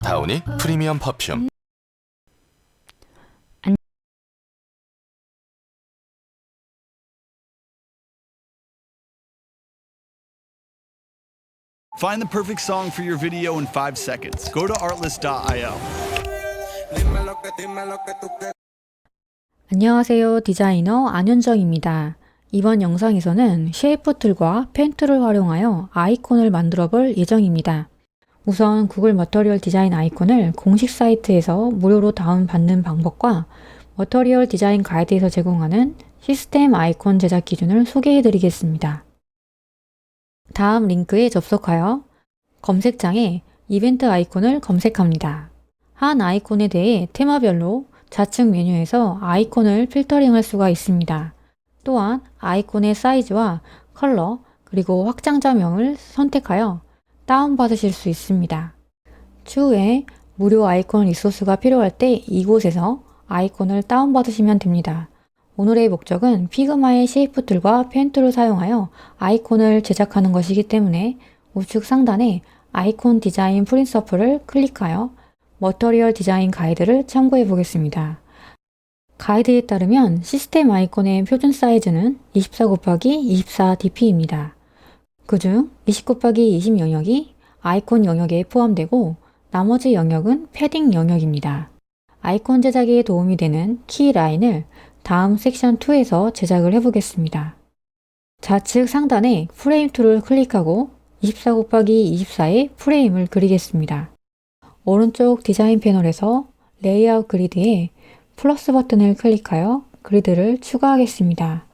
다우니 프리미엄 퍼퓸. Find the perfect song for your video in 5 seconds. Go to artlist.io. 안녕하세요. 디자이너 안윤정입니다. 이번 영상에서는 쉐이프 툴과 펜 툴을 활용하여 아이콘을 만들어 볼 예정입니다. 우선 구글 머터리얼 디자인 아이콘을 공식 사이트에서 무료로 다운받는 방법과 머터리얼 디자인 가이드에서 제공하는 시스템 아이콘 제작 기준을 소개해 드리겠습니다. 다음 링크에 접속하여 검색창에 이벤트 아이콘을 검색합니다. 한 아이콘에 대해 테마별로 좌측 메뉴에서 아이콘을 필터링할 수가 있습니다. 또한 아이콘의 사이즈와 컬러 그리고 확장자명을 선택하여 다운받으실 수 있습니다. 추후에 무료 아이콘 리소스가 필요할 때 이곳에서 아이콘을 다운받으시면 됩니다. 오늘의 목적은 피그마의 쉐이프 툴과 펜 툴을 사용하여 아이콘을 제작하는 것이기 때문에 우측 상단에 아이콘 디자인 프린서플을 클릭하여 머터리얼 디자인 가이드를 참고해 보겠습니다. 가이드에 따르면 시스템 아이콘의 표준 사이즈는 24x24dp입니다. 그중 20x20 영역이 아이콘 영역에 포함되고 나머지 영역은 패딩 영역입니다. 아이콘 제작에 도움이 되는 키 라인을 다음 섹션 2에서 제작을 해보겠습니다. 좌측 상단에 프레임 툴을 클릭하고 24x24의 프레임을 그리겠습니다. 오른쪽 디자인 패널에서 레이아웃 그리드에 플러스 버튼을 클릭하여 그리드를 추가하겠습니다.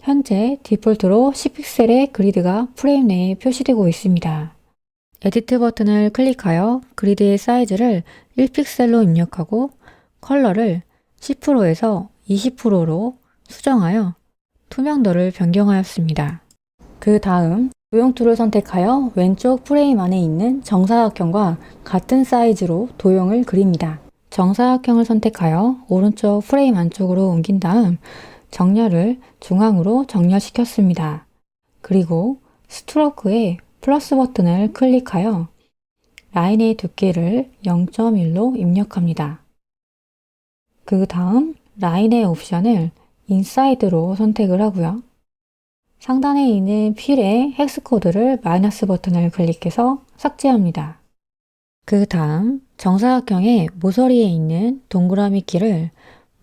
현재 디폴트로 10픽셀의 그리드가 프레임 내에 표시되고 있습니다. 에디트 버튼을 클릭하여 그리드의 사이즈를 1픽셀로 입력하고 컬러를 10%에서 20%로 수정하여 투명도를 변경하였습니다. 그 다음 도형 툴을 선택하여 왼쪽 프레임 안에 있는 정사각형과 같은 사이즈로 도형을 그립니다. 정사각형을 선택하여 오른쪽 프레임 안쪽으로 옮긴 다음 정렬을 중앙으로 정렬시켰습니다. 그리고 스트로크에 플러스 버튼을 클릭하여 라인의 두께를 0.1로 입력합니다. 그 다음 라인의 옵션을 인사이드로 선택을 하고요. 상단에 있는 필의 헥스 코드를 마이너스 버튼을 클릭해서 삭제합니다. 그 다음 정사각형의 모서리에 있는 동그라미 키를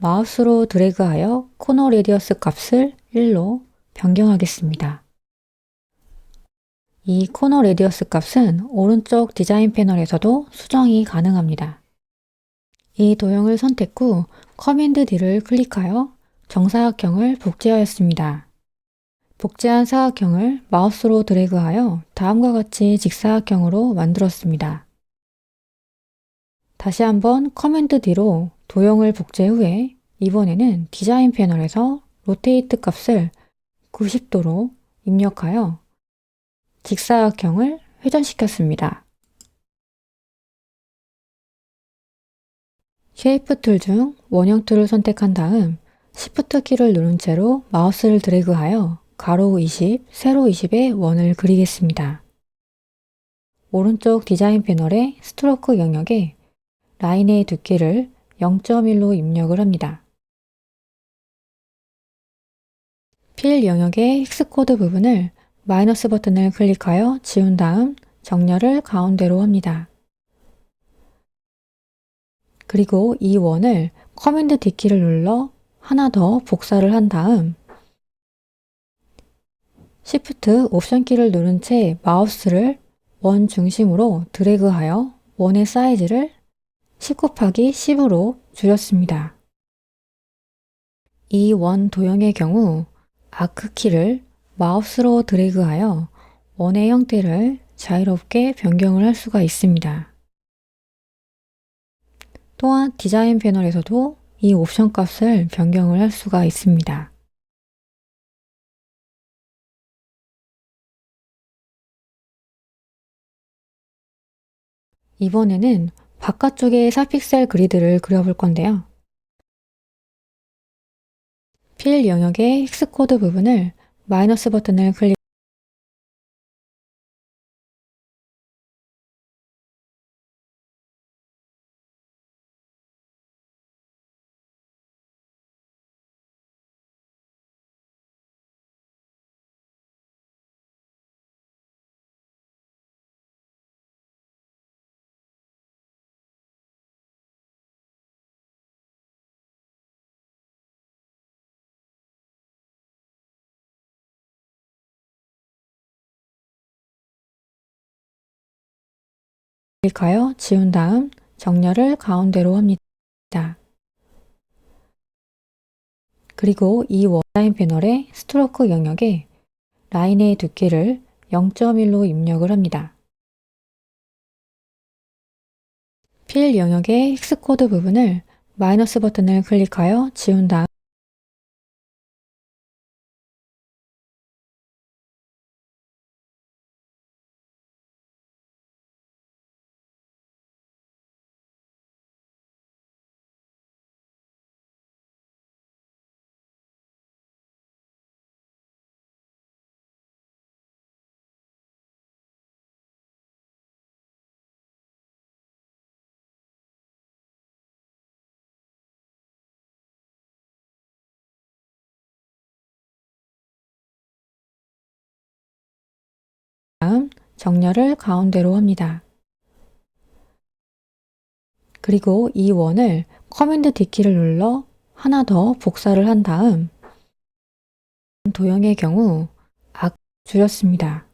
마우스로 드래그하여 코너 레디어스 값을 1로 변경하겠습니다. 이 코너 레디어스 값은 오른쪽 디자인 패널에서도 수정이 가능합니다. 이 도형을 선택 후 커맨드 D를 클릭하여 정사각형을 복제하였습니다. 복제한 사각형을 마우스로 드래그하여 다음과 같이 직사각형으로 만들었습니다. 다시 한번 커맨드 D로 도형을 복제 후에 이번에는 디자인 패널에서 로테이트 값을 90도로 입력하여 직사각형을 회전시켰습니다. 쉐이프 툴 중 원형 툴을 선택한 다음 Shift 키를 누른 채로 마우스를 드래그하여 가로 20, 세로 20의 원을 그리겠습니다. 오른쪽 디자인 패널의 스트로크 영역에 라인의 두께를 0.1로 입력을 합니다. 필 영역의 헥스코드 부분을 마이너스 버튼을 클릭하여 지운 다음 정렬을 가운데로 합니다. 그리고 이 원을 커맨드 D키를 눌러 하나 더 복사를 한 다음 Shift 옵션 키를 누른 채 마우스를 원 중심으로 드래그하여 원의 사이즈를 10 곱하기 10으로 줄였습니다. 이 원 도형의 경우 아크 키를 마우스로 드래그하여 원의 형태를 자유롭게 변경을 할 수가 있습니다. 또한 디자인 패널에서도 이 옵션 값을 변경을 할 수가 있습니다. 이번에는 바깥쪽에 4픽셀 그리드를 그려볼 건데요. 필 영역의 헥스코드 부분을 마이너스 버튼을 클릭 클릭하여 지운 다음 정렬을 가운데로 합니다. 그리고 이 원라인 패널의 스트로크 영역에 라인의 두께를 0.1로 입력을 합니다. 필 영역의 헥스코드 부분을 마이너스 버튼을 클릭하여 지운 다음 정렬을 가운데로 합니다. 그리고 이 원을 커맨드 D키를 눌러 하나 더 복사를 한 다음 도형의 경우 아크 줄였습니다.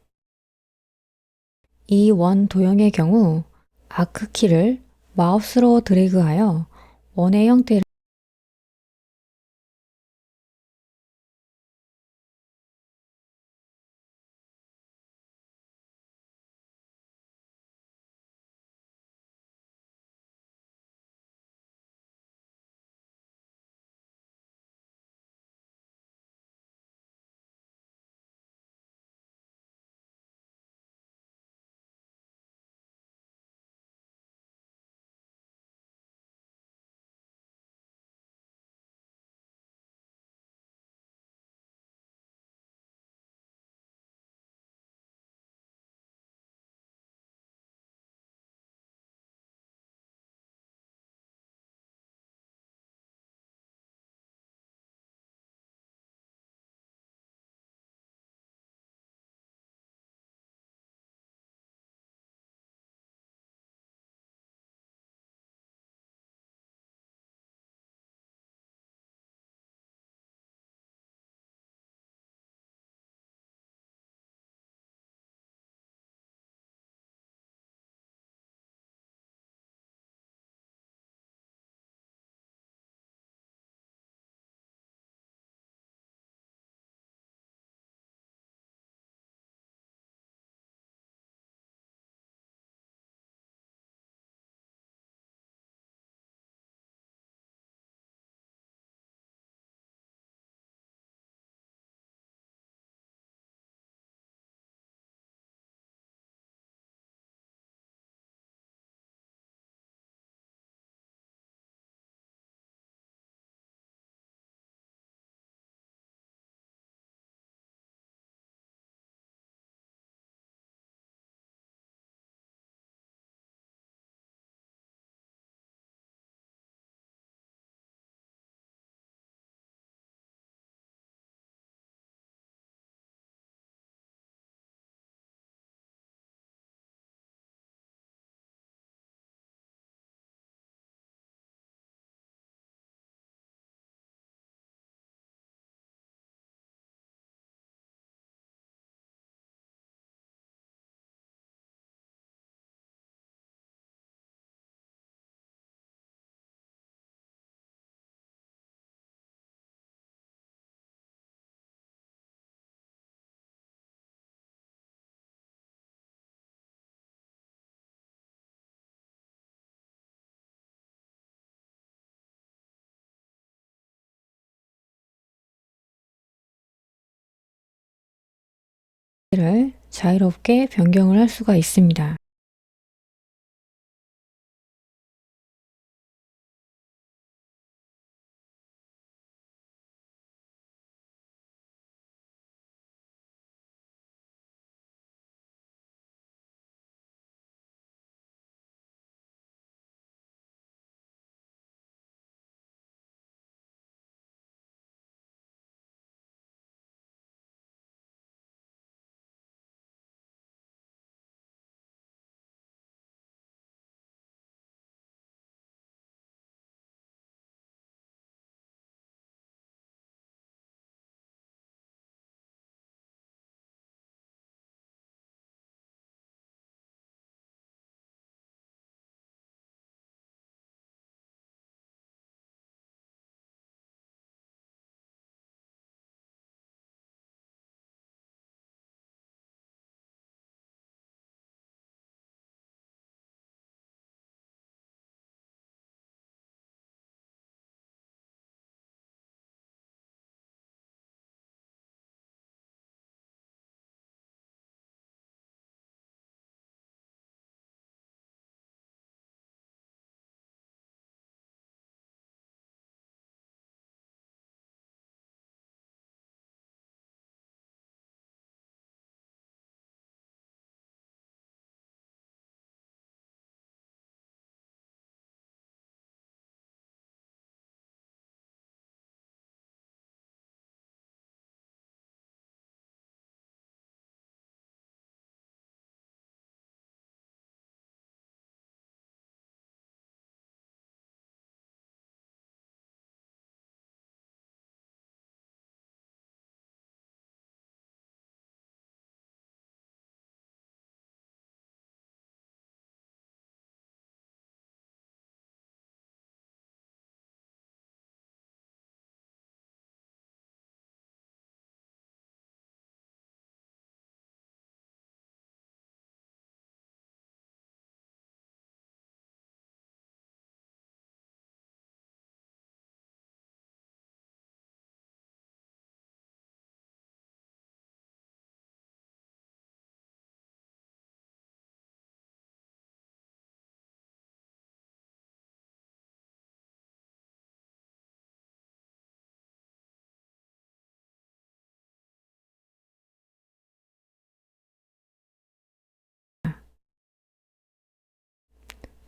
이 원 도형의 경우 아크 키를 마우스로 드래그하여 원의 형태를 자유롭게 변경을 할 수가 있습니다.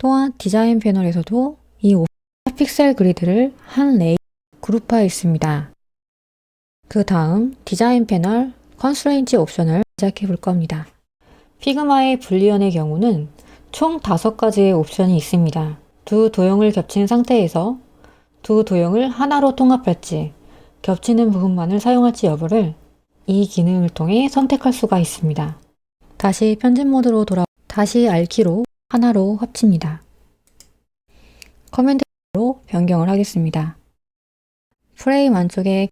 또한 디자인 패널에서도 이 픽셀 그리드를 한 레이어 그룹화해 있습니다. 그 다음 디자인 패널 컨스트레인트 옵션을 시작해 볼 겁니다. 피그마의 불리언의 경우는 총 5가지의 옵션이 있습니다. 두 도형을 겹친 상태에서 두 도형을 하나로 통합할지 겹치는 부분만을 사용할지 여부를 이 기능을 통해 선택할 수가 있습니다. 다시 편집 모드로 다시 R키로 하나로 합칩니다. 커맨드로 변경을 하겠습니다. 프레임 안쪽에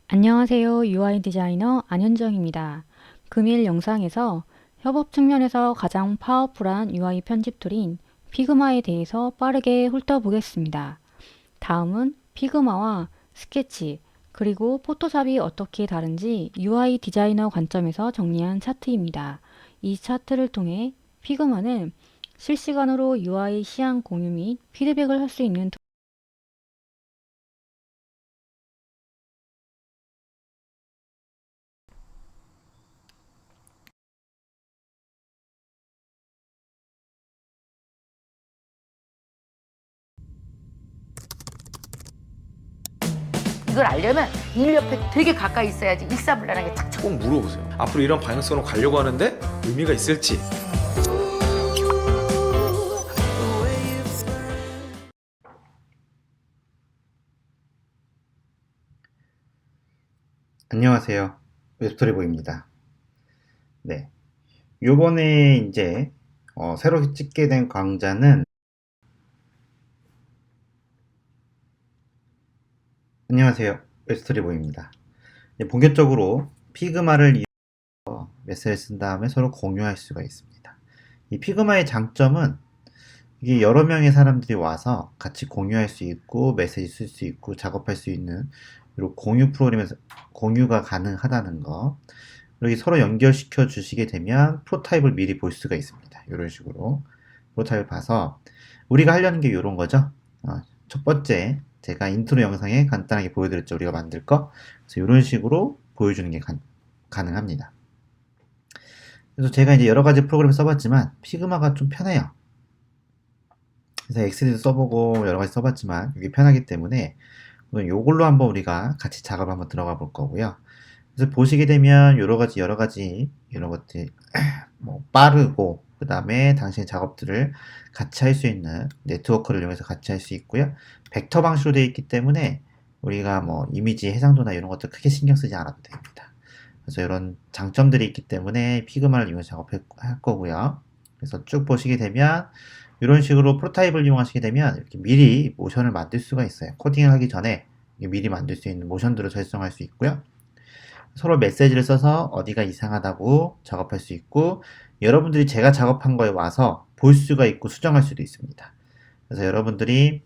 안녕하세요. UI 디자이너 안현정입니다. 금일 영상에서 협업 측면에서 가장 파워풀한 UI 편집 툴인 피그마에 대해서 빠르게 훑어보겠습니다. 다음은 피그마와 스케치, 그리고 포토샵이 어떻게 다른지 UI 디자이너 관점에서 정리한 차트입니다. 이 차트를 통해 피그마는 실시간으로 UI 시향 공유 및 피드백을 할 수 있는 이걸 알려면 일 옆에 되게 가까이 있어야지 일사불란하게 착착. 꼭 물어보세요. 앞으로 이런 방향성으로 가려고 하는데 의미가 있을지. 안녕하세요. 웹스토리보입니다. 네. 요번에 이제 새로 찍게 된 강좌는 안녕하세요. 웹스토리보입니다. 본격적으로 피그마를 이용해서 메시지를 쓴 다음에 서로 공유할 수가 있습니다. 이 피그마의 장점은 이게 여러 명의 사람들이 와서 같이 공유할 수 있고 메시지 쓸 수 있고 작업할 수 있는 그리고 공유 프로그램에서 공유가 가능하다는 거. 여기 서로 연결시켜 주시게 되면 프로타입을 미리 볼 수가 있습니다. 이런 식으로 프로타입을 봐서 우리가 하려는 게 이런 거죠. 첫 번째 제가 인트로 영상에 간단하게 보여드렸죠. 우리가 만들 거. 그래서 이런 식으로 보여주는 게 가능합니다. 그래서 제가 이제 여러 가지 프로그램을 써봤지만 피그마가 좀 편해요. 그래서 엑셀도 써보고 여러 가지 써봤지만 이게 편하기 때문에 이걸로 한번 우리가 같이 작업을 한번 들어가 볼 거고요. 그래서 보시게 되면 여러 가지 이런 것들 뭐 빠르고 그 다음에 당신의 작업들을 같이 할 수 있는 네트워크를 이용해서 같이 할 수 있고요. 벡터 방식으로 되어 있기 때문에 우리가 뭐 이미지 해상도나 이런 것들 크게 신경 쓰지 않아도 됩니다. 그래서 이런 장점들이 있기 때문에 피그마를 이용해서 작업할 거고요. 그래서 쭉 보시게 되면 이런 식으로 프로타입을 이용하시게 되면 이렇게 미리 모션을 만들 수가 있어요. 코딩을 하기 전에 미리 만들 수 있는 모션들을 설정할 수 있고요. 서로 메시지를 써서 어디가 이상하다고 작업할 수 있고 여러분들이 제가 작업한 거에 와서 볼 수가 있고 수정할 수도 있습니다. 그래서 여러분들이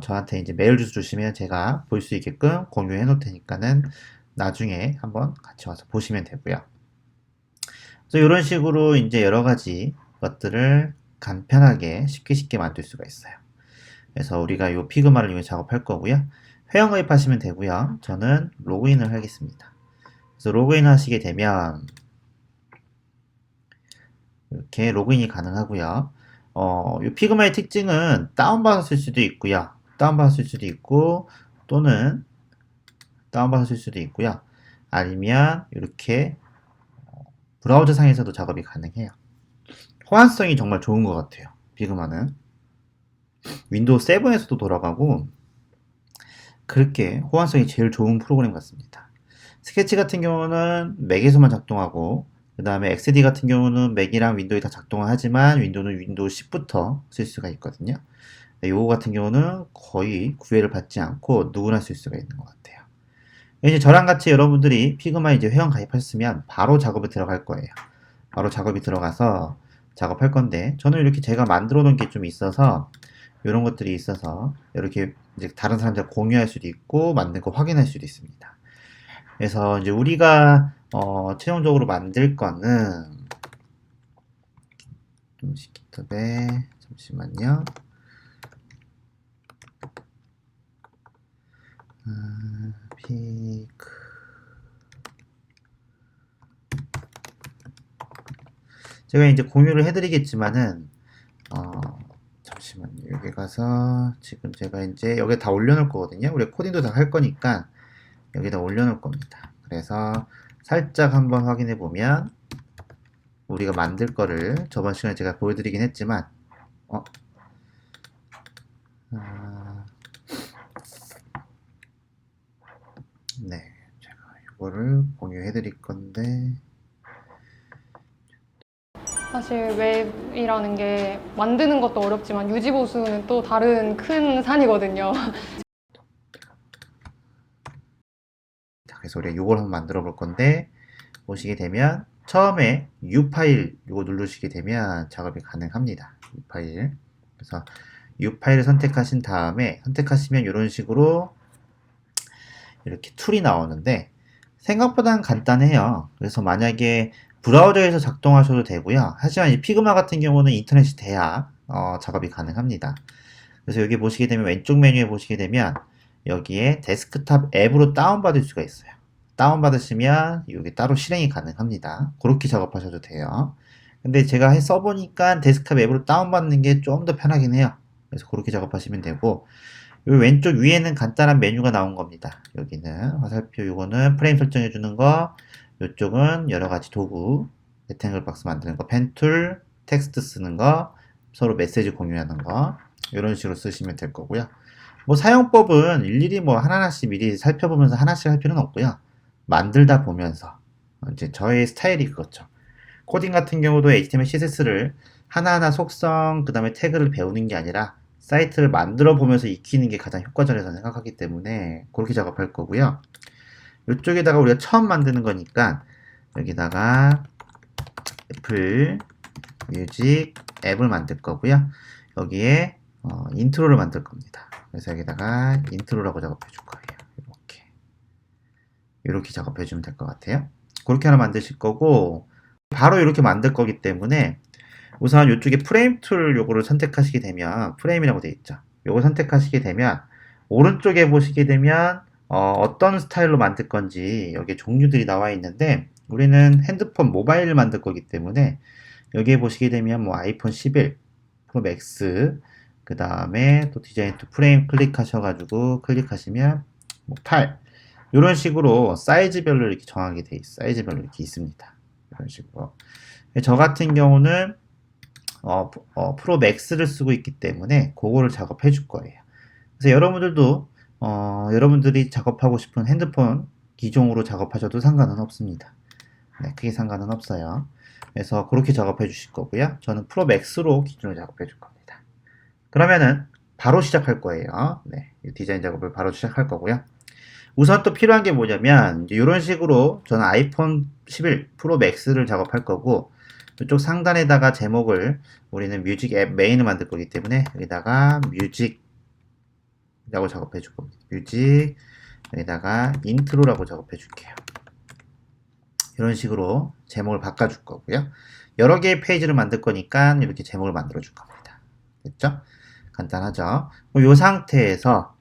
저한테 이제 메일 주소 주시면 제가 볼 수 있게끔 공유해 놓을 테니까는 나중에 한번 같이 와서 보시면 되고요. 그래서 이런 식으로 이제 여러 가지 것들을 간편하게 쉽게 만들 수가 있어요. 그래서 우리가 이 피그마를 이용해 작업할 거고요. 회원 가입하시면 되고요. 저는 로그인을 하겠습니다. 그래서 로그인 하시게 되면 이렇게 로그인이 가능하고요. 이 피그마의 특징은 다운받아 쓸 수도 있고요. 다운받아 쓸 수도 있고 또는 다운받아 쓸 수도 있고요. 아니면 이렇게 브라우저 상에서도 작업이 가능해요. 호환성이 정말 좋은 것 같아요. 피그마는 윈도우 7에서도 돌아가고 그렇게 호환성이 제일 좋은 프로그램 같습니다. 스케치 같은 경우는 맥에서만 작동하고 그 다음에 XD 같은 경우는 맥이랑 윈도우에 다 작동을 하지만 윈도우는 윈도우 10부터 쓸 수가 있거든요. 요거 같은 경우는 거의 구애를 받지 않고 누구나 쓸 수가 있는 것 같아요. 이제 저랑 같이 여러분들이 피그마 이제 회원 가입하셨으면 바로 작업에 들어갈 거예요. 바로 작업이 들어가서 작업할 건데 저는 이렇게 제가 만들어 놓은 게 좀 있어서 이런 것들이 있어서 이렇게 이제 다른 사람들 공유할 수도 있고 만든 거 확인할 수도 있습니다. 그래서 이제 우리가 최종적으로 만들 거는 GitHub에 잠시만요. 피크 제가 이제 공유를 해드리겠지만은 잠시만요. 여기 가서 지금 제가 이제 여기 다 올려놓을 거거든요. 우리 코딩도 다 할 거니까 여기다 올려놓을 겁니다. 그래서 살짝 한번 확인해 보면 우리가 만들 거를 저번 시간에 제가 보여드리긴 했지만 네, 제가 이거를 공유해 드릴 건데 사실 웹이라는 게 만드는 것도 어렵지만 유지 보수는 또 다른 큰 산이거든요. 그래서 우리가 이걸 한번 만들어 볼 건데 보시게 되면 처음에 U 파일 이거 누르시게 되면 작업이 가능합니다. U 파일. 그래서 U 파일을 선택하신 다음에 선택하시면 이런 식으로 이렇게 툴이 나오는데 생각보다는 간단해요. 그래서 만약에 브라우저에서 작동하셔도 되고요. 하지만 이 피그마 같은 경우는 인터넷이 돼야 작업이 가능합니다. 그래서 여기 보시게 되면 왼쪽 메뉴에 보시게 되면 여기에 데스크탑 앱으로 다운받을 수가 있어요. 다운받으시면 여기 따로 실행이 가능합니다. 그렇게 작업하셔도 돼요. 근데 제가 써보니까 데스크탑 앱으로 다운받는 게 좀 더 편하긴 해요. 그래서 그렇게 작업하시면 되고 요 왼쪽 위에는 간단한 메뉴가 나온 겁니다. 여기는 화살표 요거는 프레임 설정해 주는 거, 요쪽은 여러 가지 도구, 레탱글 박스 만드는 거, 펜툴, 텍스트 쓰는 거, 서로 메시지 공유하는 거 이런 식으로 쓰시면 될 거고요. 뭐 사용법은 일일이 뭐 하나하나씩 미리 살펴보면서 하나씩 할 필요는 없고요. 만들다 보면서 이제 저의 스타일이 그렇죠. 코딩 같은 경우도 HTML, CSS를 하나하나 속성, 그 다음에 태그를 배우는 게 아니라 사이트를 만들어 보면서 익히는 게 가장 효과적이라고 생각하기 때문에 그렇게 작업할 거고요. 이쪽에다가 우리가 처음 만드는 거니까 여기다가 애플 뮤직 앱을 만들 거고요. 여기에 인트로를 만들 겁니다. 그래서 여기다가 인트로라고 작업해 줄 거예요. 이렇게 작업해 주면 될 것 같아요. 그렇게 하나 만드실 거고 바로 이렇게 만들 거기 때문에 우선 이쪽에 프레임 툴 요거를 선택하시게 되면 프레임이라고 되어 있죠. 요거 선택하시게 되면 오른쪽에 보시게 되면 어떤 스타일로 만들 건지 여기 종류들이 나와 있는데 우리는 핸드폰 모바일을 만들 거기 때문에 여기에 보시게 되면 뭐 아이폰 11 프로 맥스 그 다음에 또 디자인 투 프레임 클릭하셔가지고 클릭하시면 뭐 8 이런 식으로 사이즈별로 이렇게 정하게 돼 있어요. 사이즈별로 이렇게 있습니다. 이런 식으로. 저 같은 경우는 프로 맥스를 쓰고 있기 때문에 그거를 작업해 줄 거예요. 그래서 여러분들도 여러분들이 작업하고 싶은 핸드폰 기종으로 작업하셔도 상관은 없습니다. 네, 크게 상관은 없어요. 그래서 그렇게 작업해 주실 거고요. 저는 프로 맥스로 기준으로 작업해 줄 겁니다. 그러면은 바로 시작할 거예요. 네, 디자인 작업을 바로 시작할 거고요. 우선 또 필요한 게 뭐냐면 이런 식으로 저는 아이폰 11 프로 맥스를 작업할 거고 이쪽 상단에다가 제목을 우리는 뮤직 앱 메인을 만들 거기 때문에 여기다가 뮤직이라고 작업해 줄 겁니다. 뮤직 여기다가 인트로라고 작업해 줄게요. 이런 식으로 제목을 바꿔 줄 거고요. 여러 개의 페이지를 만들 거니까 이렇게 제목을 만들어 줄 겁니다. 됐죠? 간단하죠? 이 상태에서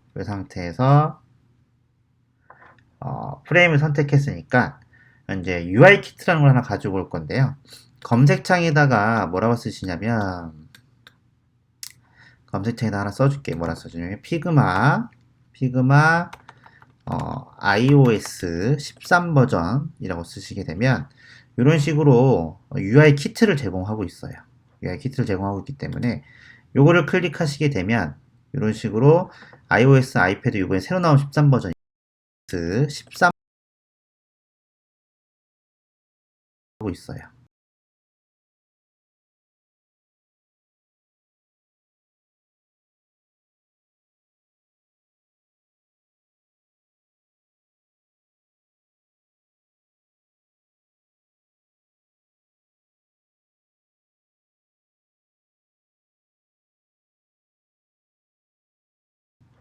프레임을 선택했으니까 이제 UI 키트라는 걸 하나 가지고 올 건데요. 검색창에다가 뭐라고 쓰시냐면 검색창에다 하나 써줄게. 뭐라 써주냐면 피그마 iOS 13 버전이라고 쓰시게 되면 이런 식으로 UI 키트를 제공하고 있어요. UI 키트를 제공하고 있기 때문에 요거를 클릭하시게 되면 이런 식으로 iOS, 아이패드 이번에 새로 나온 13 버전 13 하고 있어요.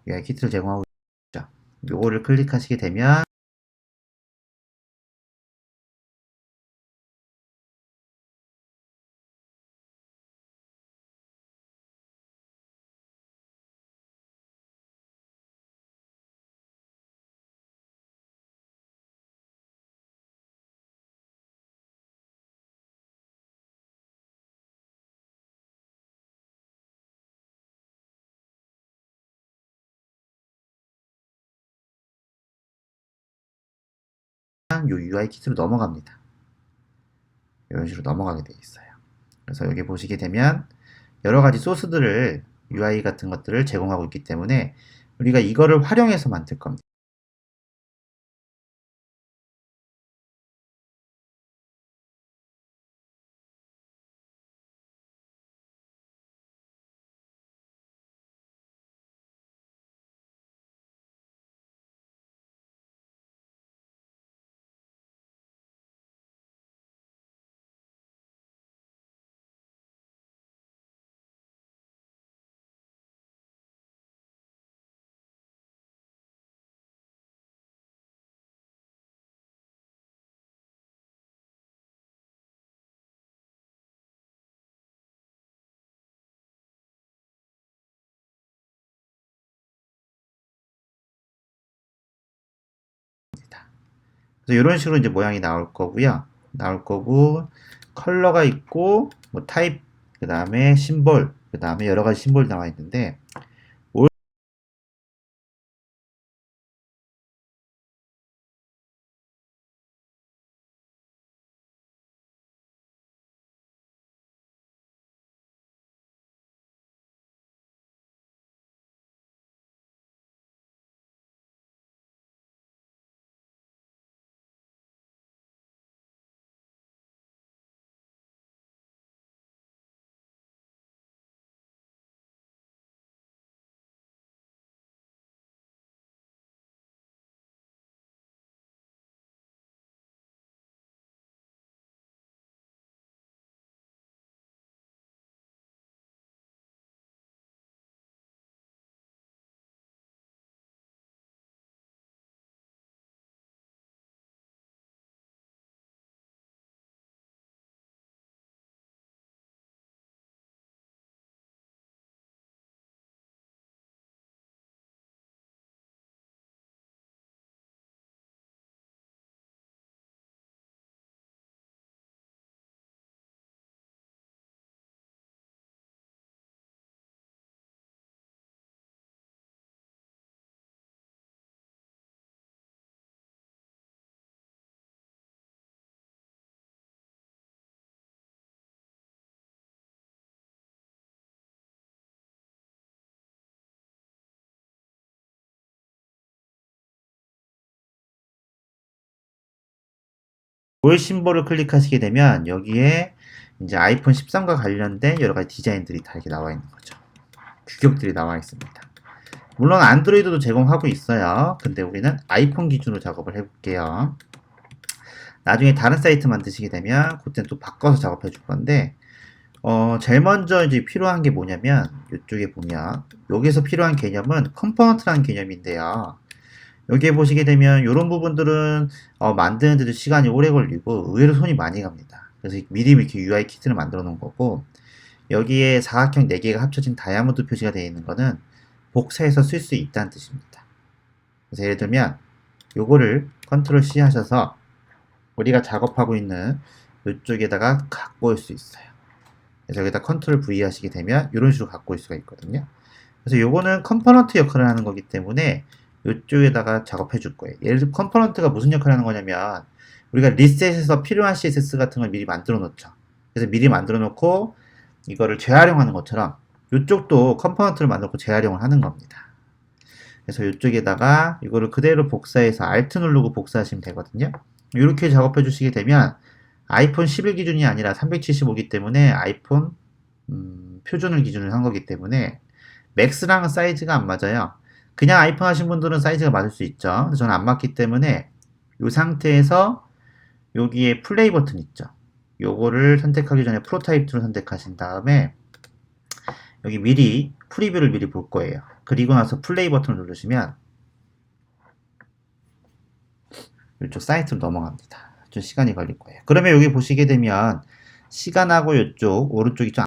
UI 키트를 제공하고 있죠. 요거를 클릭하시게 되면 되면 이 UI 키트로 넘어갑니다. 이런 식으로 넘어가게 되어 있어요. 그래서 여기 보시게 되면 여러 가지 소스들을 UI 같은 것들을 제공하고 있기 때문에 우리가 이거를 활용해서 만들 겁니다. 그래서 이런 식으로 이제 모양이 나올 거고요. 나올 거고 컬러가 있고 뭐 타입, 그 다음에 심볼, 그 다음에 여러 가지 심볼 나와 있는데 볼 심볼을 클릭하시게 되면 여기에 이제 아이폰 13과 관련된 여러 가지 디자인들이 다 이렇게 나와 있는 거죠. 규격들이 나와 있습니다. 물론 안드로이드도 제공하고 있어요. 근데 우리는 아이폰 기준으로 작업을 해볼게요. 나중에 다른 사이트 만드시게 되면 그때는 또 바꿔서 작업해 줄 건데 제일 먼저 이제 필요한 게 뭐냐면 이쪽에 보면 여기서 필요한 개념은 컴포넌트라는 개념인데요. 여기에 보시게 되면 이런 부분들은 만드는데도 시간이 오래 걸리고 의외로 손이 많이 갑니다. 그래서 미리 이렇게 UI 키트를 만들어 놓은 거고 여기에 사각형 4개가 합쳐진 다이아몬드 표시가 되어 있는 거는 복사해서 쓸 수 있다는 뜻입니다. 그래서 예를 들면 요거를 컨트롤 C 하셔서 우리가 작업하고 있는 이쪽에다가 갖고 올 수 있어요. 그래서 여기다 컨트롤 V 하시게 되면 이런 식으로 갖고 올 수가 있거든요. 그래서 요거는 컴포넌트 역할을 하는 거기 때문에 이쪽에다가 작업해 줄 거예요. 예를 들어 컴포넌트가 무슨 역할을 하는 거냐면 우리가 리셋에서 필요한 CSS 같은 걸 미리 만들어 놓죠. 그래서 미리 만들어 놓고 이거를 재활용하는 것처럼 이쪽도 컴포넌트를 만들고 재활용을 하는 겁니다. 그래서 이쪽에다가 이거를 그대로 복사해서 Alt 누르고 복사하시면 되거든요. 이렇게 작업해 주시게 되면 아이폰 11 기준이 아니라 375기 때문에 아이폰 표준을 기준으로 한 거기 때문에 맥스랑은 사이즈가 안 맞아요. 그냥 아이폰 하신 분들은 사이즈가 맞을 수 있죠. 저는 안 맞기 때문에 이 상태에서 여기에 플레이 버튼 있죠. 요거를 선택하기 전에 프로타입 툴을 선택하신 다음에 여기 미리 프리뷰를 미리 볼 거예요. 그리고 나서 플레이 버튼을 누르시면 이쪽 사이트로 넘어갑니다. 좀 시간이 걸릴 거예요. 그러면 여기 보시게 되면 시간하고 이쪽 오른쪽이 좀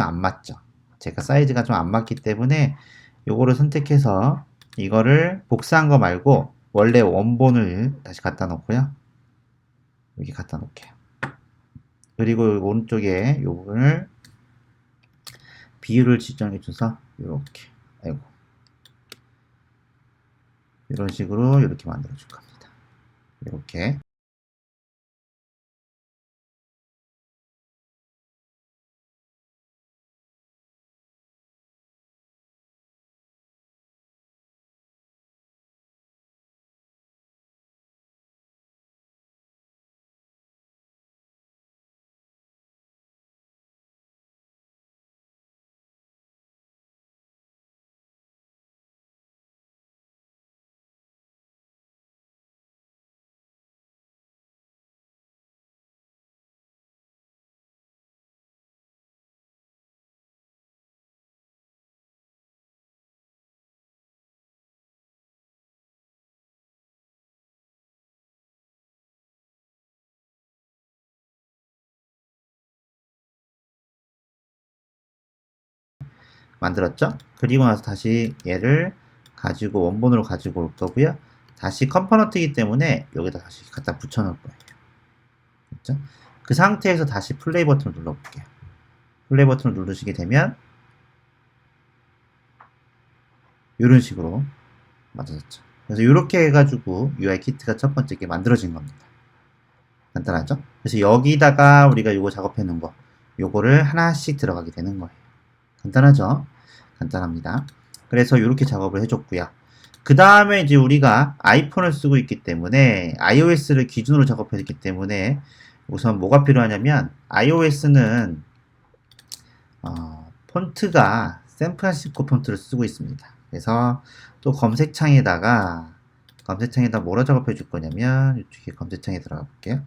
안 맞죠. 제가 사이즈가 좀 안 맞기 때문에 요거를 선택해서 이거를 복사한 거 말고 원래 원본을 다시 갖다 놓고요. 여기 갖다 놓을게요. 그리고 오른쪽에 요 부분을 비율을 지정해 줘서 이렇게, 아이고, 이런 식으로 이렇게 만들어 줄 겁니다. 이렇게. 만들었죠? 그리고 나서 다시 얘를 가지고 원본으로 가지고 올 거고요. 다시 컴포넌트이기 때문에 여기다 다시 갖다 붙여 놓을 거예요. 그렇죠? 그 상태에서 다시 플레이 버튼을 눌러 볼게요. 플레이 버튼을 누르시게 되면 이런 식으로 맞아졌죠. 그래서 이렇게 해가지고 UI 키트가 첫 번째 게 만들어진 겁니다. 간단하죠? 그래서 여기다가 우리가 요거 작업해 놓은 거 요거를 하나씩 들어가게 되는 거예요. 간단하죠? 간단합니다. 그래서 이렇게 작업을 해줬고요. 그 다음에 이제 우리가 아이폰을 쓰고 있기 때문에 iOS를 기준으로 작업했기 때문에 우선 뭐가 필요하냐면 iOS는 폰트가 샌프란시스코 폰트를 쓰고 있습니다. 그래서 또 검색창에다 뭐라 작업해 줄 거냐면 이쪽에 검색창에 들어가 볼게요.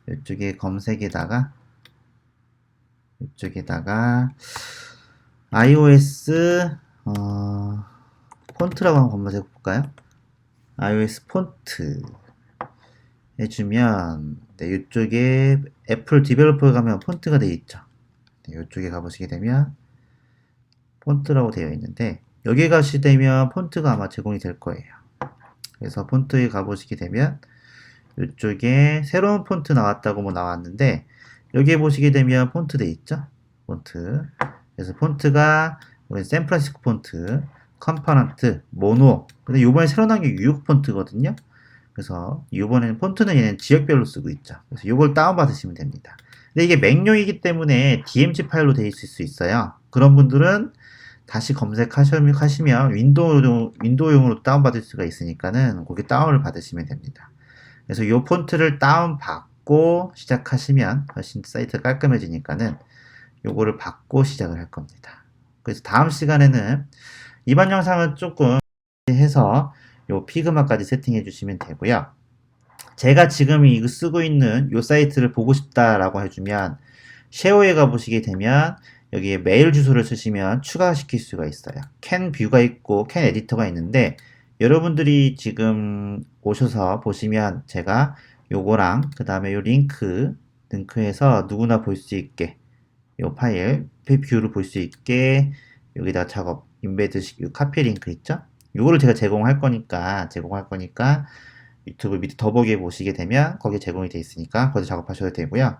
이쪽에 검색에다가 이쪽에다가 iOS 폰트라고 한번 검색해 볼까요? iOS 폰트 해주면 네, 이쪽에 애플 디벨로퍼 가면 폰트가 되어 있죠. 네, 이쪽에 가보시게 되면 폰트라고 되어 있는데 여기에 가시게 되면 폰트가 아마 제공이 될 거예요. 그래서 폰트에 가보시게 되면 이쪽에 새로운 폰트 나왔다고 뭐 나왔는데 여기에 보시게 되면 폰트 되어 있죠. 폰트. 그래서 폰트가 우리 샌프란시스코 폰트, 컴포넌트, 모노. 근데 요번에 새로 나온 게 뉴욕 폰트거든요. 그래서 이번에는 폰트는 얘는 지역별로 쓰고 있죠. 그래서 이걸 다운받으시면 됩니다. 근데 이게 맥용이기 때문에 DMG 파일로 되어 있을 수 있어요. 그런 분들은 다시 검색하시면 윈도우용으로 다운받을 수가 있으니까는 거기 다운을 받으시면 됩니다. 그래서 이 폰트를 다운받고 시작하시면 훨씬 사이트가 깔끔해지니까는 요거를 받고 시작을 할 겁니다. 그래서 다음 시간에는 이번 영상은 조금 해서 요 피그마까지 세팅해 주시면 되고요. 제가 지금 이거 쓰고 있는 요 사이트를 보고 싶다라고 해주면 쉐어에 가보시게 되면 여기에 메일 주소를 쓰시면 추가시킬 수가 있어요. 캔 뷰가 있고 캔 에디터가 있는데 여러분들이 지금 오셔서 보시면 제가 요거랑 그 다음에 요 링크해서 누구나 볼 수 있게 요 파일 뷰를 볼 수 있게 여기다 작업 인베드식 요 카피 링크 있죠? 요거를 제가 제공할 거니까 유튜브 밑에 더보기에 보시게 되면 거기에 제공이 되어 있으니까 거기서 작업하셔도 되고요.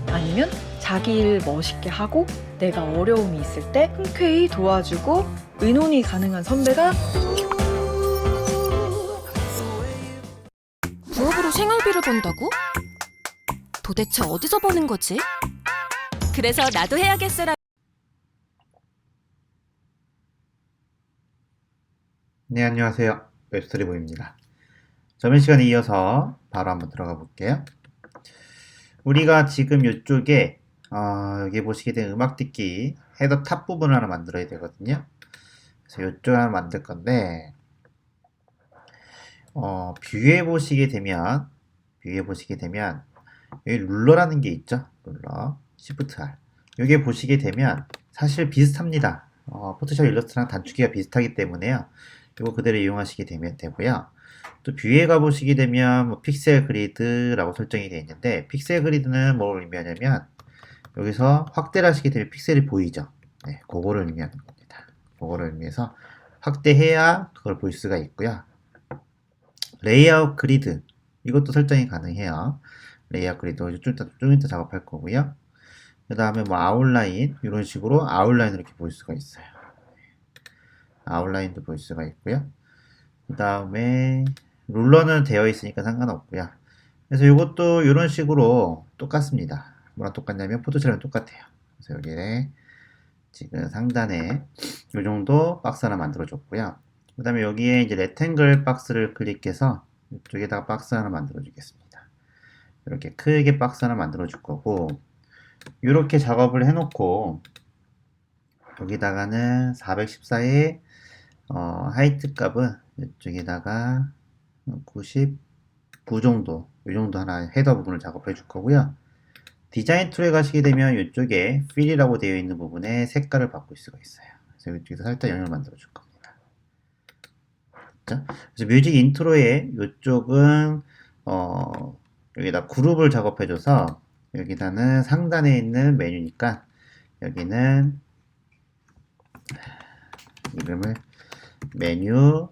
아니면 자기 일 멋있게 하고 내가 어려움이 있을 때 흔쾌히 도와주고 의논이 가능한 선배가 부업으로 생활비를 번다고? 도대체 어디서 버는 거지? 그래서 나도 해야겠어라. 네, 안녕하세요. 웹스토리보입니다. 저번 시간에 이어서 바로 한번 들어가 볼게요. 우리가 지금 이쪽에 여기 보시게 된 음악 듣기 헤더 탑 부분을 하나 만들어야 되거든요. 그래서 이쪽 하나 만들 건데 뷰에 보시게 되면 여기 룰러라는 게 있죠. 룰러 Shift R. 여기 보시게 되면 사실 비슷합니다. 포토샵 일러스트랑 단축키가 비슷하기 때문에요. 이거 그대로 이용하시게 되면 되고요. 또 뷰에 가보시게 되면 뭐 픽셀 그리드라고 설정이 되어 있는데, 픽셀 그리드는 뭘 의미하냐면 여기서 확대를 하시게 되면 픽셀이 보이죠. 네, 그거를 의미하는 겁니다. 그거를 의미해서 확대해야 그걸 볼 수가 있고요. 레이아웃 그리드, 이것도 설정이 가능해요. 레이아웃 그리드 좀 이따 작업할 거고요. 그 다음에 뭐 아웃라인, 이런 식으로 아웃라인을 이렇게 볼 수가 있어요. 아웃라인도 볼 수가 있고요. 그 다음에 룰러는 되어 있으니까 상관없고요. 그래서 이것도 이런 식으로 똑같습니다. 뭐랑 똑같냐면 포토샵이랑 똑같아요. 그래서 여기에 지금 상단에 이 정도 박스 하나 만들어 줬고요. 그 다음에 여기에 이제 레탱글 박스를 클릭해서 이쪽에다가 박스 하나 만들어 주겠습니다. 이렇게 크게 박스 하나 만들어 줄 거고, 이렇게 작업을 해 놓고 여기다가는 414의 하이트 값은 이쪽에다가 99 정도, 이 정도 하나 헤더 부분을 작업해 줄 거고요. 디자인 툴에 가시게 되면 이쪽에 필이라고 되어 있는 부분에 색깔을 바꿀 수가 있어요. 그래서 이쪽에서 살짝 영역을 만들어 줄 겁니다. 그렇죠? 그래서 뮤직 인트로에 이쪽은 여기다 그룹을 작업해 줘서 여기다는 상단에 있는 메뉴니까 여기는 이름을 메뉴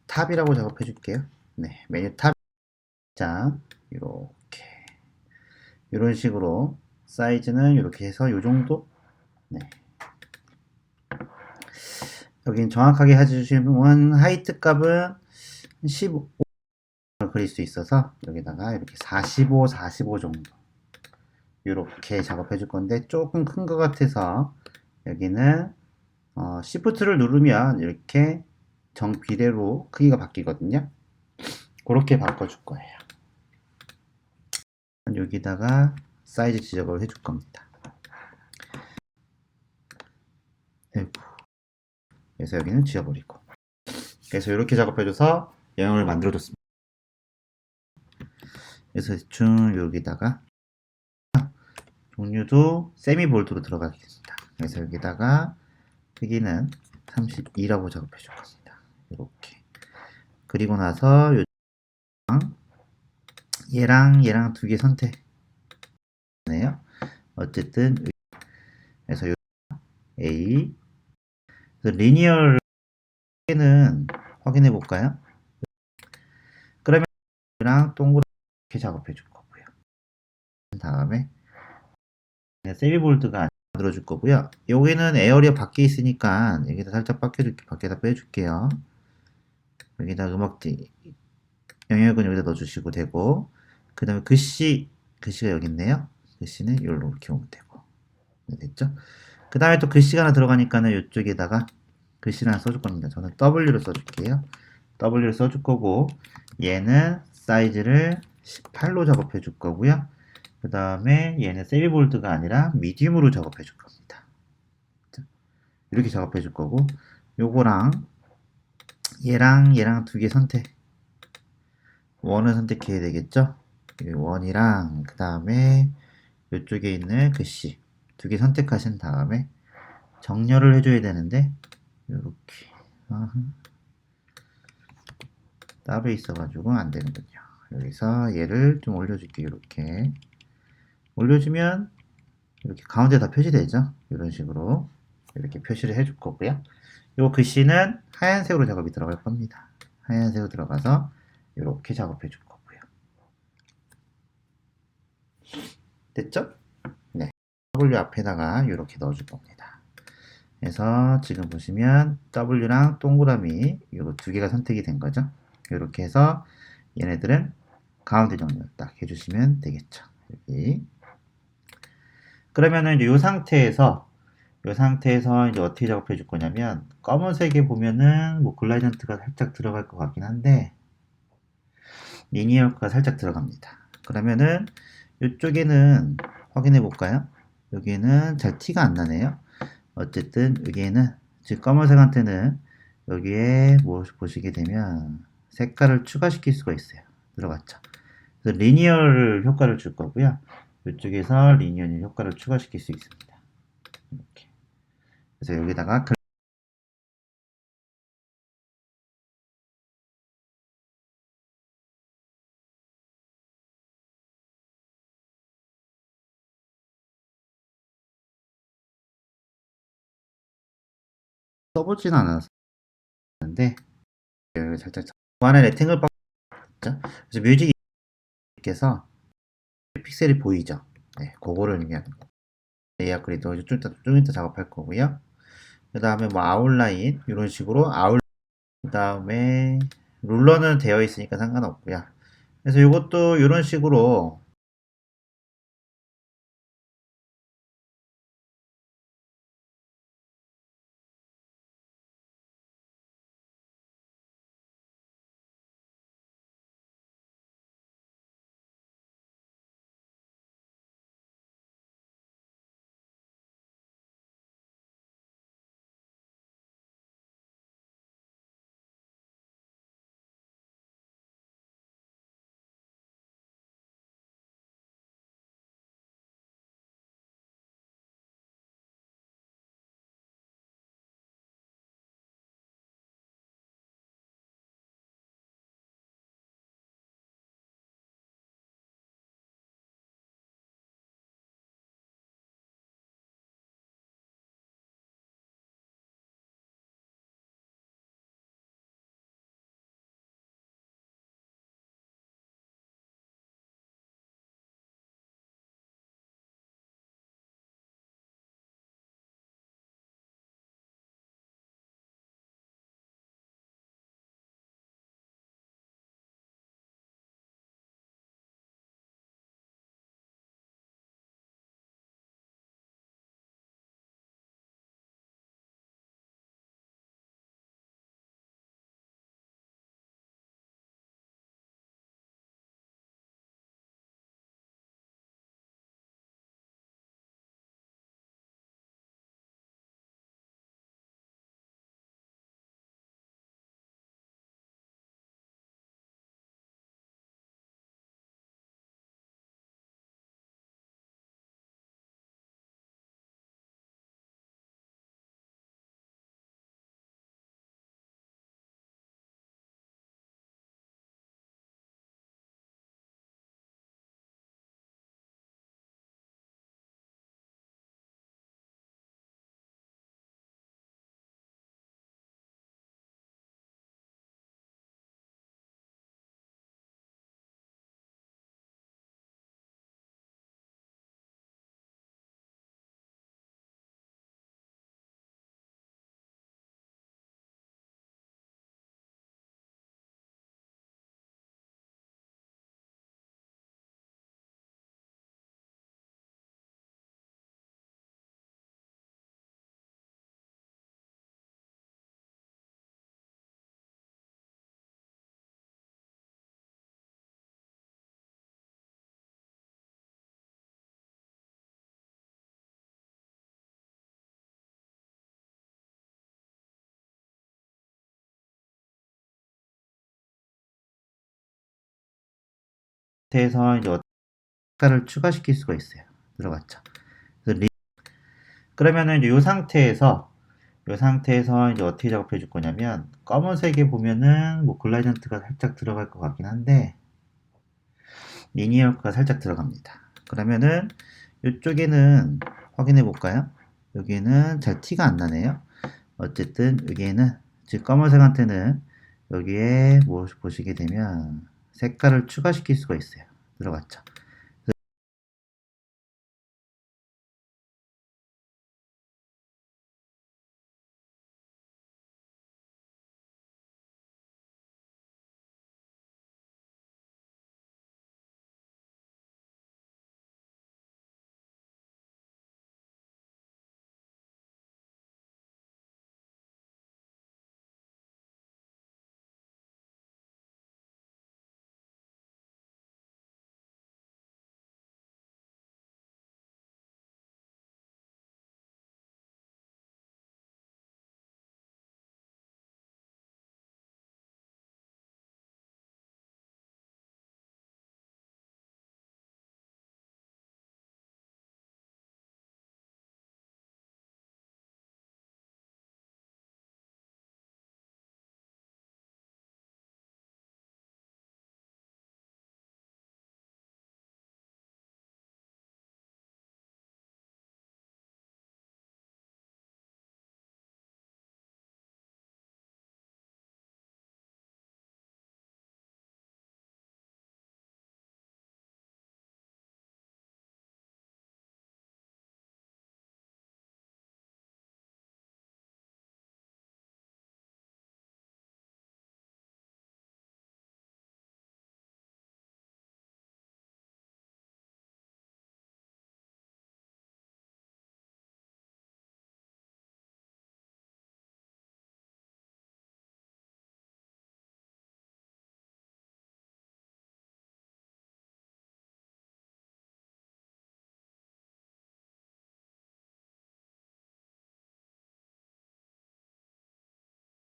탑이라고 작업해 줄게요. 네, 메뉴 탑. 자, 이렇게 이런 식으로 사이즈는 이렇게 해서 이 정도. 네. 여긴 정확하게 해주시면 하이트 값은 15 그릴 수 있어서 여기다가 이렇게 45, 45 정도 이렇게 작업해 줄 건데, 조금 큰 것 같아서 여기는 Shift를 누르면 이렇게 정비례로 크기가 바뀌거든요. 그렇게 바꿔줄 거예요. 여기다가 사이즈 지적을 해줄 겁니다. 그래서 여기는 지워버리고, 그래서 이렇게 작업해줘서 영역을 만들어줬습니다. 그래서 대충 여기다가 종류도 세미 볼드로 들어가겠습니다. 그래서 여기다가 크기는 32라고 작업해 줄 겁니다. 이렇게. 그리고 나서 얘랑 두 개 선택해요. 어쨌든 그래서 A, 그래서 리니어는 확인해 볼까요? 그러면 랑 동그랗게 작업해 줄 거고요. 그 다음에 세미볼드가 만들어 줄 거고요. 여기는 에어리어 밖에 있으니까 여기다 살짝 밖에다 빼줄게요. 여기다 음악지 영역은 여기다 넣어주시고 되고, 그 다음에 글씨가 여기 있네요. 글씨는 여기로 이렇게 오면 되고. 네, 됐죠? 그 다음에 또 글씨가 하나 들어가니까는 이쪽에다가 글씨를 하나 써줄 겁니다. 저는 W를 써줄게요. W를 써줄 거고, 얘는 사이즈를 18로 작업해 줄 거고요. 그 다음에 얘는 세미볼드가 아니라 미디움으로 작업해 줄 겁니다. 이렇게 작업해 줄 거고, 요거랑 얘랑 두 개 원을 선택해야 되겠죠? 원이랑 그 다음에 이쪽에 있는 글씨 두 개 선택하신 다음에 정렬을 해줘야 되는데, 이렇게 따로 있어가지고 안 되는군요. 여기서 얘를 좀 올려줄게요. 이렇게 올려주면 이렇게 가운데 다 표시되죠. 이런 식으로 이렇게 표시를 해줄 거고요. 이 글씨는 하얀색으로 작업이 들어갈 겁니다. 하얀색으로 들어가서 이렇게 작업해 줄 거고요. 됐죠? 네. W 앞에다가 이렇게 넣어줄 겁니다. 그래서 지금 보시면 W랑 동그라미 이거 두 개가 선택이 된 거죠. 이렇게 해서 얘네들은 가운데 정렬 딱 해주시면 되겠죠. 여기. 그러면은 이제 이 상태에서 이제 어떻게 작업해 줄 거냐면, 검은색에 보면은 뭐 글라디언트가 살짝 들어갈 것 같긴 한데 리니어가 살짝 들어갑니다. 그러면은 이쪽에는 확인해 볼까요? 여기는 잘 티가 안 나네요. 어쨌든 여기에는 지금 검은색한테는 여기에 뭐 보시게 되면 색깔을 추가시킬 수가 있어요. 들어갔죠. 그래서 리니어 효과를 줄 거고요. 이쪽에서 리니어 효과를 추가시킬 수 있습니다. 이렇게. 그래서 여기다가 써보진 않았는데 살짝 안에 레팅글 박스 있죠? 그래서 뮤직에서 픽셀이 보이죠? 네, 그거를 의미하는 거. 예약 그리드 좀 이따 작업할 거고요. 그 다음에 뭐 아웃라인 이런 식으로 그 다음에 룰러는 되어 있으니까 상관없고요. 그래서 이것도 이런 식으로 상태에서 이제 색깔을 추가시킬 수가 있어요. 들어갔죠. 그래서 그러면은 이제 이 상태에서 이제 어떻게 작업해 줄 거냐면 검은색에 보면은 뭐 글라디언트가 살짝 들어갈 것 같긴 한데 리니어가 살짝 들어갑니다. 그러면은 이쪽에는 확인해 볼까요? 여기는 잘 티가 안 나네요. 어쨌든 여기에는 지금 검은색한테는 여기에 뭐 보시게 되면 색깔을 추가시킬 수가 있어요. 들어갔죠.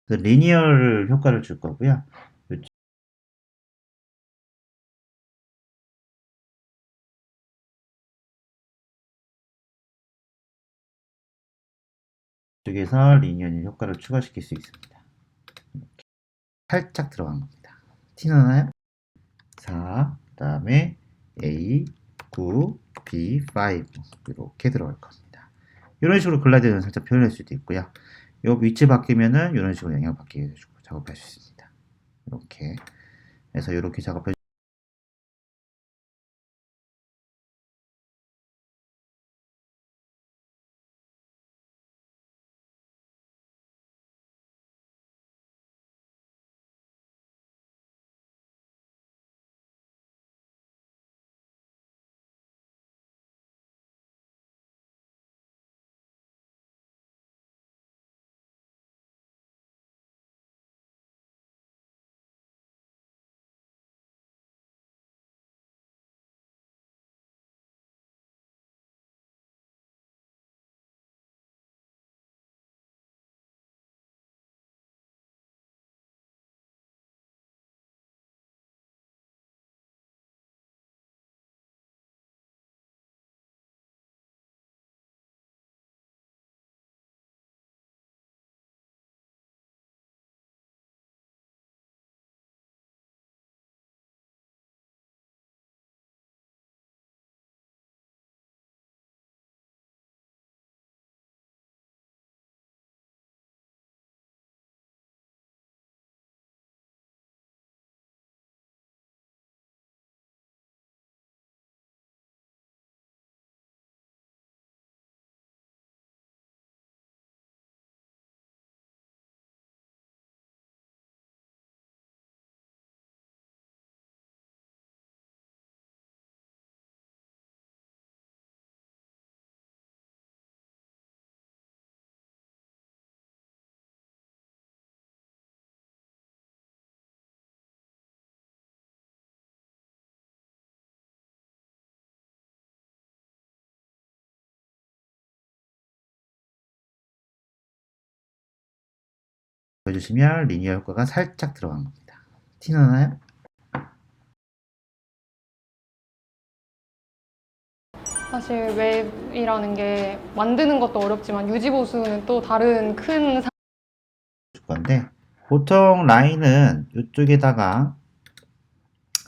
리니어를 효과를 줄 거고요. 이쪽에서 리니어 효과를 추가시킬 수 있습니다. 이렇게 살짝 들어간 겁니다. 티 나나요? 4, 그 다음에 A, 9, B, 5 이렇게 들어갈 겁니다. 이런 식으로 글라디를 살짝 표현할 수도 있고요. 이 위치 바뀌면은 이런 식으로 영향을 받게 해주고 작업할 수 있습니다. 이렇게 해서 이렇게 작업해 보여주시면 리니어 효과가 살짝 들어간 겁니다. 티 나나요? 사실 웹이라는 게 만드는 것도 어렵지만 유지 보수는 또 다른 큰 줄 건데 보통 라인은 이쪽에다가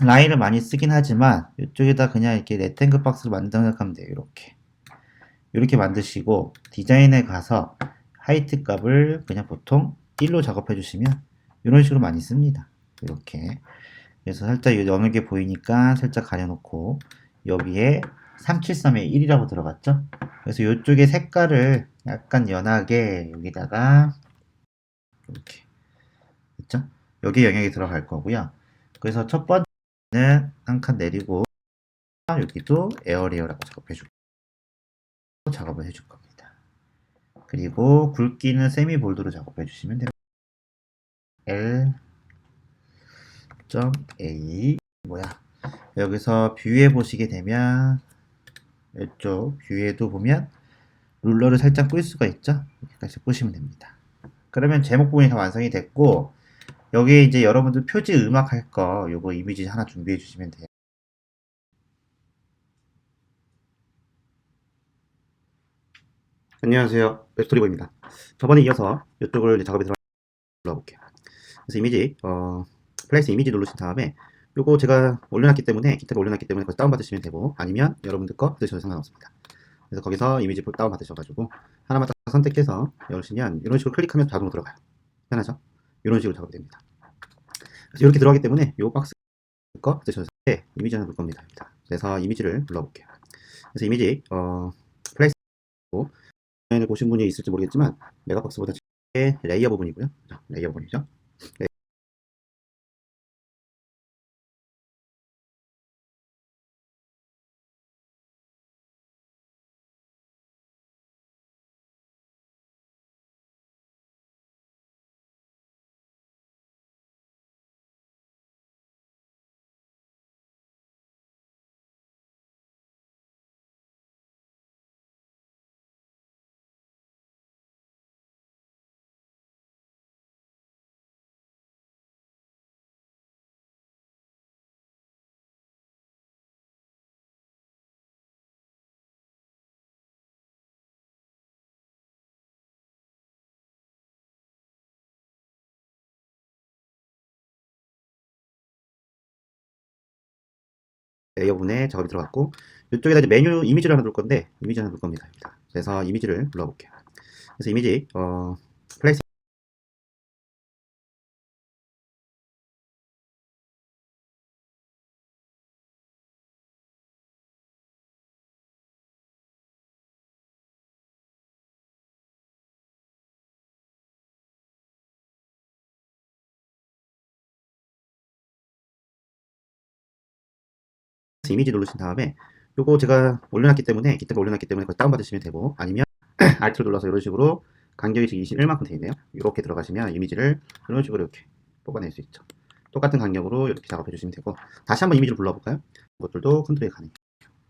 라인을 많이 쓰긴 하지만 이쪽에다 그냥 이렇게 레탱글 박스를 만든다고 생각하면 돼요. 이렇게 만드시고 디자인에 가서 하이트 값을 그냥 보통 1로 작업해 주시면 이런 식으로 많이 씁니다. 이렇게 그래서 살짝 여느 게 보이니까 살짝 가려놓고 여기에 373에 1이라고 들어갔죠. 그래서 이쪽에 색깔을 약간 연하게 여기다가 이렇게 됐죠? 여기 영역이 들어갈 거고요. 그래서 첫 번째는 한 칸 내리고 여기도 에어리어라고 작업을 해줄 겁니다. 그리고 굵기는 세미 볼드로 작업해 주시면 됩니다. L.A 여기서 뷰에 보시게 되면 이쪽 뷰에도 보면 룰러를 살짝 끌 수가 있죠. 이렇게까지 보시면 됩니다. 그러면 제목 부분이 다 완성이 됐고 여기에 이제 여러분들 표지 음악 할 거 요거 이미지 하나 준비해 주시면 돼요. 안녕하세요. 웹스토리보입니다. 저번에 이어서 이쪽을 작업에 들어볼게요. 그래서 이미지 플레이스 이미지 누르신 다음에 요거 제가 올려놨기 때문에 기타가 올려놨기 때문에 거기서 다운받으시면 되고 아니면 여러분들 거 쓰셔도 상관없습니다. 그래서 거기서 이미지 다운받으셔가지고 하나만 딱 선택해서 열시면 이런 식으로 클릭하면 자동으로 들어가요. 편하죠? 이런 식으로 작업이 됩니다. 그래서 이렇게 들어가기 때문에 요 박스 거 쓰셔도 돼. 이미지 하나 볼 겁니다. 그래서 이미지를 불러볼게요. 그래서 이미지 플레이스 을 보신 분이 있을지 모르겠지만 메가박스보다 레이어 부분이고요. 레이어 부분이죠. 레이어분에 작업이 들어갔고, 이쪽에다 이제 메뉴 이미지를 하나 둘 건데, 이미지 하나 둘 겁니다. 여기다. 그래서 이미지를 불러볼게요. 그래서 이미지, 플레이스 이미지 누르신 다음에 요거 제가 올려놨기 때문에 기타가 올려놨기 때문에 그거 다운받으시면 되고, 아니면 Alt를 눌러서 이런 식으로 간격이 지금 21만큼 되어 있네요. 이렇게 들어가시면 이미지를 이런 식으로 이렇게 뽑아낼 수 있죠. 똑같은 간격으로 이렇게 작업해 주시면 되고, 다시 한번 이미지를 불러볼까요? 이것들도 컨트롤이 가능해요.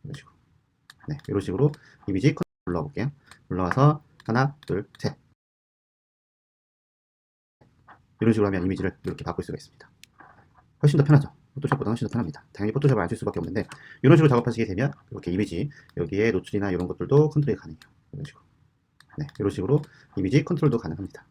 이런 식으로. 네, 이런 식으로 이미지 컨트롤 불러볼게요. 불러와서 하나, 둘, 셋. 이런 식으로 하면 이미지를 이렇게 바꿀 수가 있습니다. 훨씬 더 편하죠. 포토샵보다 훨씬 더 편합니다. 당연히 포토샵을 안 쓸 수밖에 없는데, 이런 식으로 작업하시게 되면 이렇게 이미지 여기에 노출이나 이런 것들도 컨트롤이 가능해요. 이런 식으로. 네, 이런 식으로 이미지 컨트롤도 가능합니다.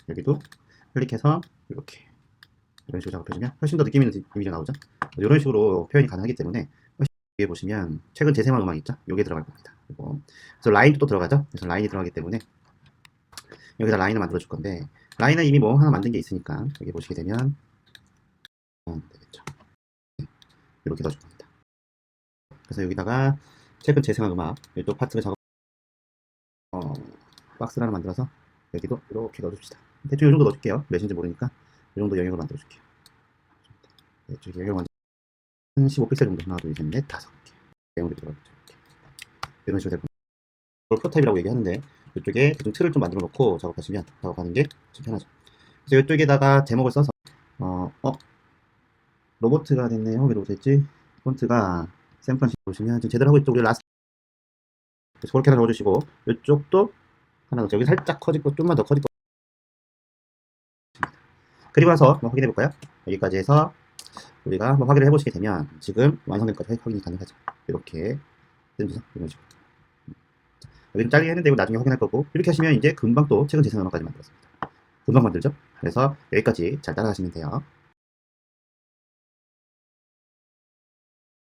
여기도 클릭해서 이렇게 이런 식으로 작업해주면 훨씬 더 느낌 있는 이미지가 나오죠. 이런 식으로 표현이 가능하기 때문에 여기 보시면 최근 재생한 음악 있죠? 요게 들어갈 겁니다. 그리고 그래서 라인도 또 들어가죠. 그래서 라인이 들어가기 때문에 여기다 라인을 만들어 줄 건데, 라인은 이미 뭐 하나 만든 게 있으니까 여기 보시게 되면 되겠죠. 이렇게 넣어줄 겁니다. 그래서 여기다가 최근 재생한 음악 이쪽 파트를 작업 박스를 하나 만들어서 여기도 이렇게 넣어줍시다. 대충 이 정도 넣어줄게요. 몇인지 모르니까 이 정도 영역을 만들어줄게요. 이쪽 영역을 만들어 한 15픽셀 정도. 하나, 둘, 셋, 넷, 다섯 개. 내용이 들어가겠죠. 이렇게. 이런 식으로 될 겁니다. 프로타입이라고 얘기하는데 이쪽에 대충 틀을 좀 만들어 놓고 작업하시면 작업하는 게 좀 편하죠. 그래서 이쪽에다가 제목을 써서 로보트가 됐네요. 왜 로보트 했지? 폰트가 샌프란시스코 보시면 좀 제대로 하고 있죠. 우리 라스트 그래서 그렇게 하나 넣어주시고 이쪽도 하나 더 여기 살짝 커질 거 좀만 더 커질 거 그리고 나서 한번 확인해 볼까요? 여기까지 해서 우리가 한번 확인을 해보시게 되면 지금 완성된 것까지 확인이 가능하죠. 이렇게 뜬지서 이런 식으로 여기는 잘리게 했는데 이거 나중에 확인할 거고 이렇게 하시면 이제 금방 또 최근 재생 언어까지 만들었습니다. 금방 만들죠? 그래서 여기까지 잘 따라가시면 돼요.